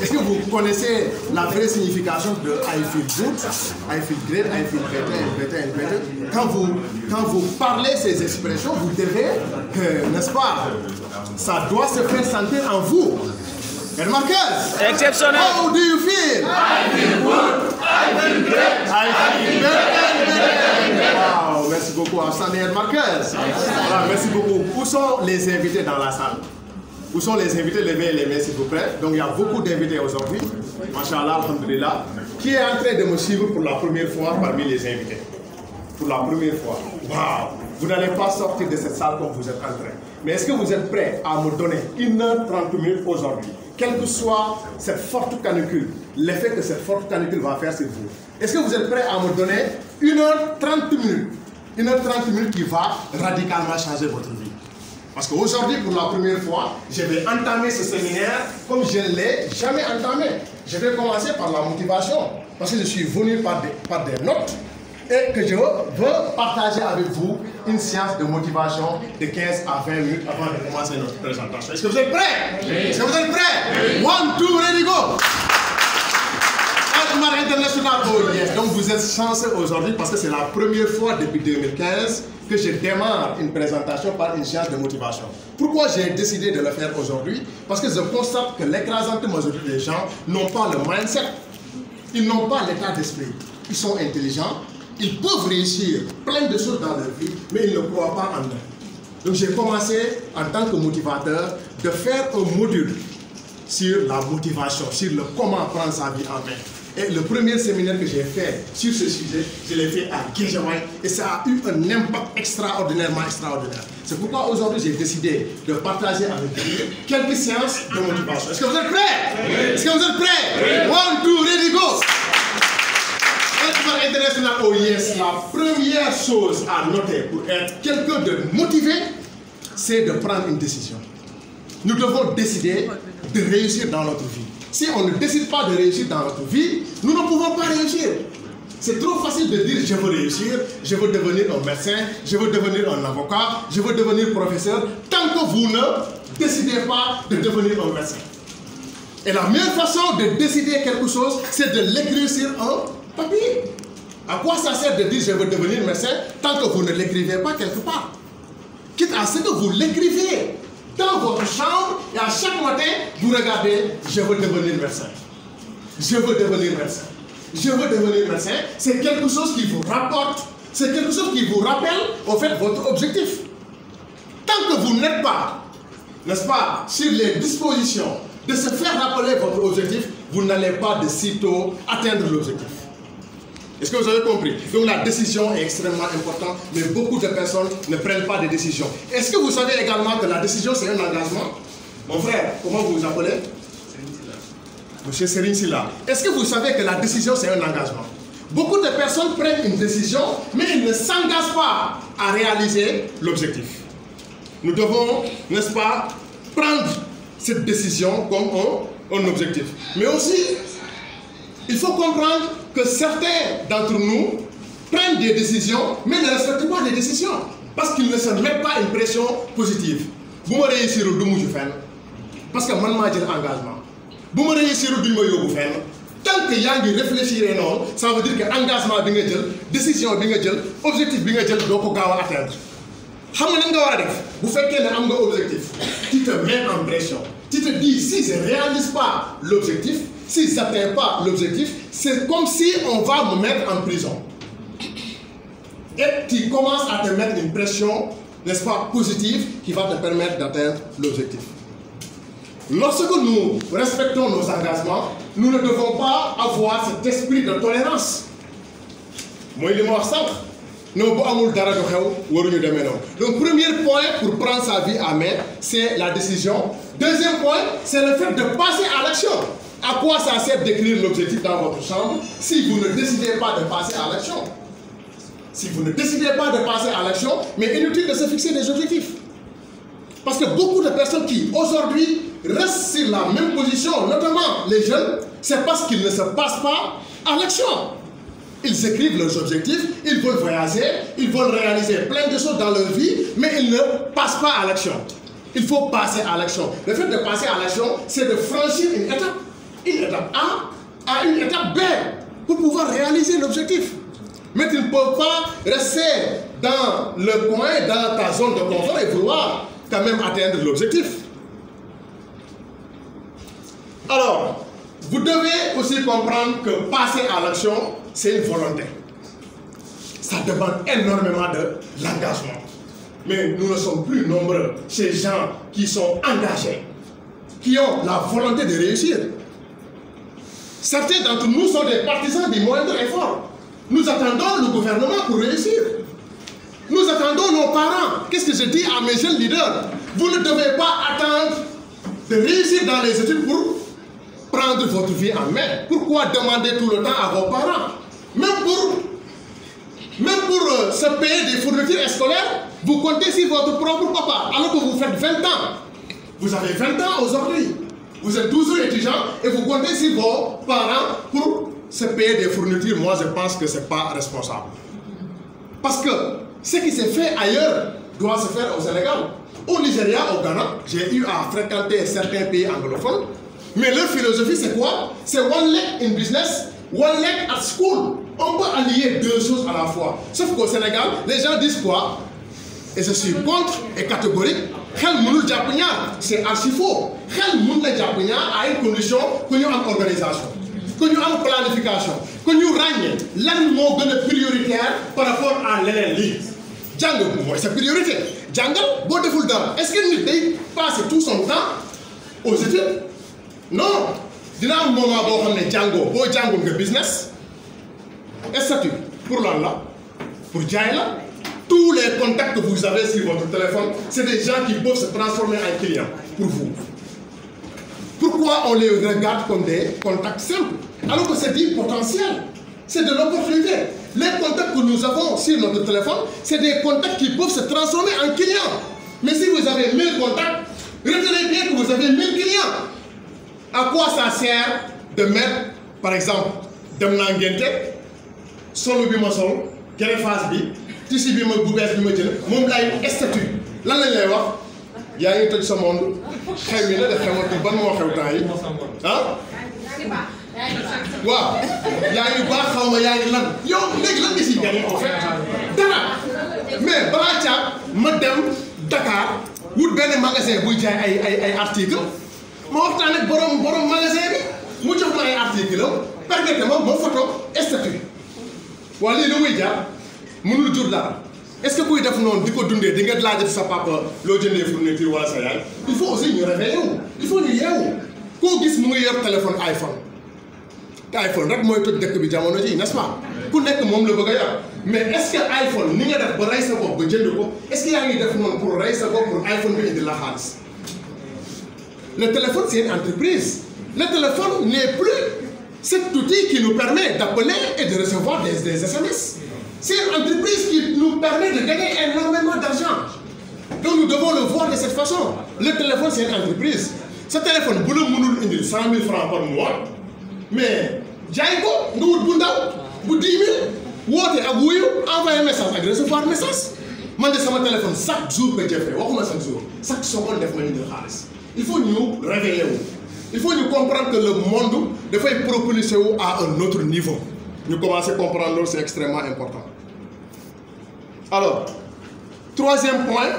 Est-ce que vous connaissez la vraie signification de I feel good, I feel great, I feel better? Quand vous parlez ces expressions, vous devez, n'est-ce pas, ça doit se faire sentir en vous. And Marcus, exceptionnel. How do you feel? I feel good, I feel great, I feel better. Wow, merci beaucoup, Hassan Marcus. Voilà, merci beaucoup. Où sont les invités dans la salle? Où sont les invités? Levez les mains s'il vous plaît. Donc il y a beaucoup d'invités aujourd'hui. Masha'Allah, alhamdulillah. Qui est en train de me suivre pour la première fois parmi les invités? Pour la première fois. Waouh! Vous n'allez pas sortir de cette salle comme vous êtes entré. Mais est-ce que vous êtes prêts à me donner 1h30 minutes aujourd'hui? Quelle que soit cette forte canicule, l'effet que cette forte canicule va faire sur vous. Est-ce que vous êtes prêts à me donner 1h30 minutes? 1h30 minutes qui va radicalement changer votre vie. Parce qu'aujourd'hui, pour la première fois, je vais entamer ce séminaire comme je ne l'ai jamais entamé. Je vais commencer par la motivation. Parce que je suis venu par des notes et que je veux partager avec vous une séance de motivation de 15 à 20 minutes avant de commencer notre présentation. Est-ce que vous êtes prêts? Oui. Est-ce que vous êtes prêts? 1, 2, ready, go! International, oh yes. Donc vous êtes chanceux aujourd'hui parce que c'est la première fois depuis 2015 que je démarre une présentation par une séance de motivation. Pourquoi j'ai décidé de le faire aujourd'hui? Parce que je constate que l'écrasante majorité des gens n'ont pas le mindset, ils n'ont pas l'état d'esprit. Ils sont intelligents, ils peuvent réussir plein de choses dans leur vie, mais ils ne croient pas en eux. Donc j'ai commencé en tant que motivateur de faire un module sur la motivation, sur le comment prendre sa vie en main. Et le premier séminaire que j'ai fait sur ce sujet, je l'ai fait à Guédiawaye et ça a eu un impact extraordinairement extraordinaire. C'est pourquoi aujourd'hui j'ai décidé de partager avec vous quelques séances de motivation. Est-ce que vous êtes prêts? Oui. Est-ce que vous êtes prêts? 1, 2, ready, go! International, oh yes, la première chose à noter pour être quelqu'un de motivé, c'est de prendre une décision. Nous devons décider de réussir dans notre vie. Si on ne décide pas de réussir dans notre vie, nous ne pouvons pas réussir. C'est trop facile de dire je veux réussir, je veux devenir un médecin, je veux devenir un avocat, je veux devenir professeur, tant que vous ne décidez pas de devenir un médecin. Et la meilleure façon de décider quelque chose, c'est de l'écrire sur un papier. À quoi ça sert de dire je veux devenir médecin tant que vous ne l'écrivez pas quelque part? Quitte à ce que vous l'écrivez dans votre chambre et à chaque matin, vous regardez, je veux devenir médecin. Je veux devenir médecin. Je veux devenir médecin. C'est quelque chose qui vous rapporte, c'est quelque chose qui vous rappelle, au fait, votre objectif. Tant que vous n'êtes pas, n'est-ce pas, sur les dispositions de se faire rappeler votre objectif, vous n'allez pas de sitôt atteindre l'objectif. Est-ce que vous avez compris? Donc la décision est extrêmement importante, mais beaucoup de personnes ne prennent pas de décision. Est-ce que vous savez également que la décision c'est un engagement? Mon frère, comment vous vous appelez? Monsieur Serine Silla. Est-ce que vous savez que la décision c'est un engagement? Beaucoup de personnes prennent une décision, mais ils ne s'engagent pas à réaliser l'objectif. Nous devons, n'est-ce pas, prendre cette décision comme un objectif. Mais aussi, il faut comprendre que certains d'entre nous prennent des décisions, mais ne respectent pas les décisions. Parce qu'ils ne se mettent pas une pression positive. Vous me réussirez au Doumou Jufen. Parce que moi, j'ai un engagement. Vous me réussirez au Doumou Jufen. Tant que vous réfléchissez, non, ça veut dire que l'engagement, décision, objectif, vous pouvez atteindre. Vous faites un objectif. Tu te mets en pression. Tu te dis, si je ne réalise pas l'objectif, si je n'atteins pas l'objectif, c'est comme si on va me mettre en prison. Et tu commences à te mettre une pression, n'est-ce pas, positive, qui va te permettre d'atteindre l'objectif. Lorsque nous respectons nos engagements, nous ne devons pas avoir cet esprit de tolérance. Moi, il est mort simple. Donc, premier point pour prendre sa vie à main, c'est la décision. Deuxième point, c'est le fait de passer à l'action. À quoi ça sert d'écrire l'objectif dans votre chambre si vous ne décidez pas de passer à l'action? Si vous ne décidez pas de passer à l'action, mais inutile de se fixer des objectifs. Parce que beaucoup de personnes qui aujourd'hui restent sur la même position, notamment les jeunes, c'est parce qu'ils ne se passent pas à l'action. Ils écrivent leurs objectifs, ils veulent voyager, ils veulent réaliser plein de choses dans leur vie, mais ils ne passent pas à l'action. Il faut passer à l'action. Le fait de passer à l'action, c'est de franchir une étape A à une étape B pour pouvoir réaliser l'objectif. Mais tu ne peux pas rester dans le coin, dans ta zone de confort et vouloir quand même atteindre l'objectif. Alors, vous devez aussi comprendre que passer à l'action, c'est une volonté. Ça demande énormément de l'engagement. Mais nous ne sommes plus nombreux, ces gens qui sont engagés, qui ont la volonté de réussir. Certains d'entre nous sont des partisans du moindre effort. Nous attendons le gouvernement pour réussir. Nous attendons nos parents. Qu'est-ce que je dis à mes jeunes leaders? Vous ne devez pas attendre de réussir dans les études pour prendre votre vie en main. Pourquoi demander tout le temps à vos parents? Même pour se payer des fournitures scolaires, vous comptez sur votre propre papa, alors que vous faites 20 ans. Vous avez 20 ans aujourd'hui. Vous êtes toujours étudiant et vous comptez sur vos parents pour se payer des fournitures. Moi, je pense que ce n'est pas responsable. Parce que ce qui s'est fait ailleurs doit se faire au Sénégal. Au Nigeria, au Ghana, j'ai eu à fréquenter certains pays anglophones. Mais leur philosophie, c'est quoi? C'est one leg in business, one leg at school. On peut allier deux choses à la fois. Sauf qu'au Sénégal, les gens disent quoi? Et je suis contre et catégorique. C'est archi faux. À une condition que nous avons organisation, que nous avons planification, que nous ragnons l'animaux prioritaire par rapport à l'élève. Django, c'est priorité. Django, bon de full dame. Est-ce que nous passe tout son temps aux études? Non. Il y a un moment où on est Django, Django business. Est-ce que pour l'Allah, pour Djaïla, tous les contacts que vous avez sur votre téléphone, c'est des gens qui peuvent se transformer en clients pour vous. Pourquoi on les regarde comme des contacts simples? Alors que c'est du potentiel, c'est de l'opportunité. Les contacts que nous avons sur notre téléphone, c'est des contacts qui peuvent se transformer en clients. Mais si vous avez 1000 contacts, retenez bien que vous avez 1000 clients. À quoi ça sert de mettre, par exemple, Demnangente, solo bi ma sol, kene face bi, tissu bi ma goubès bi ma jël, mom lay statut. Lan lañ lay wax? Yaa ngi toj sa monde, xew yi na def xewatu ban moo xew temps yi. Ah? Waaw. Yaa ngi baax xaw ma yaa ngi lan. Yow léegi lan nga siy gagné en fait? Dara. Mais balaa caab ma dem Dakar wut benn magasin buy jaay ay articles. Ma waxtaan ak borom magasin bi mu jox ma ay articles am permettre ma photo statut. Waa lii lu muy jaar mënul jur dara. Est-ce que kuy def noonu di ko dundee di nga laajati sa papa loo jëndee fourniture wala sa yaay? Il faut aussi ñu réveiller wu. Il faut ñu yeewu. Koo gis mu ngi yor téléphone iPhone. iPhone rek mooy toj dëkk bi jamono ji, n'est-ce pas? Ku nekk moom la bëgg a yor. Mais est-ce que iPhone ni nga def ba rey sa bopp ba jënd ko est-ce que yaa ngi def noonu pour rey sa bopp pour iPhone bi indi la xaalis? Le téléphone, c'est une entreprise. Le téléphone n'est plus cet outil qui nous permet d'appeler et de recevoir des SMS. C'est une entreprise qui nous permet de gagner énormément d'argent. Donc nous devons le voir de cette façon. Le téléphone, c'est une entreprise. Ce téléphone, vous le 100 000 francs par mois. Mais, Djaïko, nous vous 10 000, vous envoyez un message, recevoir un message. Moi, j'ai mon téléphone chaque jour que j'ai fait. Chaque jour. Chaque seconde, je fais de xaalis. Il faut nous réveiller. Il faut nous comprendre que le monde doit être propulsé à un autre niveau. Nous commençons à comprendre, c'est extrêmement important. Alors, troisième point,